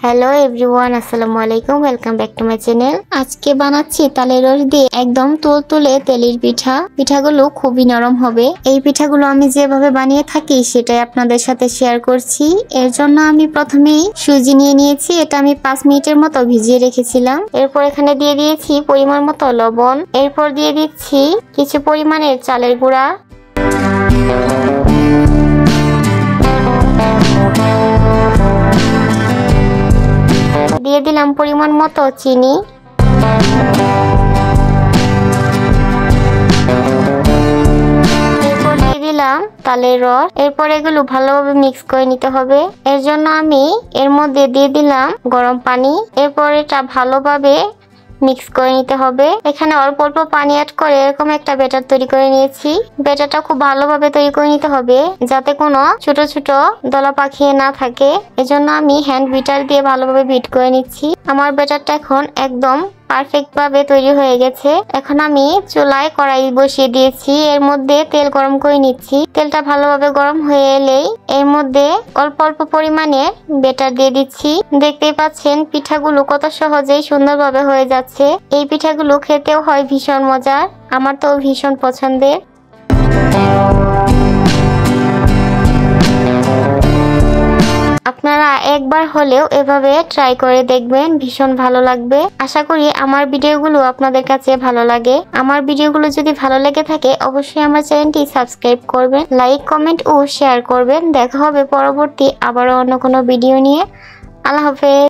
Hello everyone, আসসালামু আলাইকুম। Welcome back to my channel. আজকে বানাচ্ছি তালের রস দিয়ে একদম তুলতুলে তেলের পিঠা। পিঠাগুলো খুবই নরম হবে। এই পিঠাগুলো আমি যেভাবে বানিয়ে থাকি সেটাই আপনাদের সাথে শেয়ার করছি। এর জন্য আমি প্রথমেই সুজি নিয়ে নিয়েছি। এটা আমি 5 মিনিটের মতো ভিজিয়ে রেখেছিলাম। এরপর এখানে দিয়ে দিয়েছি পরিমাণ মতো লবণ। এরপর দিয়ে দিচ্ছি কিছু পরিমাণের চালের গুঁড়া, দিয়ে দিলাম পরিমাণ মতো চিনি, এরপর দিয়ে দিলাম তালের রস। এরপর এগুলো ভালোভাবে মিক্স করে নিতে হবে। এর জন্য আমি এর মধ্যে দিয়ে দিলাম গরম পানি। এরপর এটা ভালোভাবে মিক্স করে নিতে হবে। এখানে অল্প অল্প পানি অ্যাড করে এরকম একটা ব্যাটার তৈরি করে নিয়েছি। ব্যাটারটা খুব ভালোভাবে তৈরি করে নিতে হবে যাতে কোনো ছোট ছোট দলা পাকিয়ে না থাকে। এজন্য আমি হ্যান্ড বিটার দিয়ে ভালোভাবে বিট করে নিচ্ছি। আমার ব্যাটারটা এখন একদম পারফেক্ট ভাবে তৈরি হয়ে গেছে। এখন আমি চুলায় কড়াই বসিয়ে দিয়েছি। এর মধ্যে তেল গরম করে নিচ্ছি। তেলটা ভালোভাবে গরম হয়ে এলেই এর মধ্যে অল্প অল্প পরিমাণে ব্যাটার দিয়ে দিচ্ছি। দেখতেই পাচ্ছেন পিঠাগুলো কত সহজেই সুন্দরভাবে হয়ে যাচ্ছে। এই পিঠাগুলো খেতেও হয় ভীষণ মজার, আমার তো ভীষণ পছন্দের। আপনারা একবার হলেও এভাবে ট্রাই করে দেখবেন, ভীষণ ভালো লাগবে। আশা করি আমার ভিডিওগুলো আপনাদের কাছে ভালো লাগে। আমার ভিডিওগুলো যদি ভালো লেগে থাকে অবশ্যই আমার চ্যানেলটি সাবস্ক্রাইব করবেন, লাইক কমেন্ট ও শেয়ার করবেন। দেখা হবে পরবর্তী আবারও অন্য কোনো ভিডিও নিয়ে। আল্লাহ হাফেজ।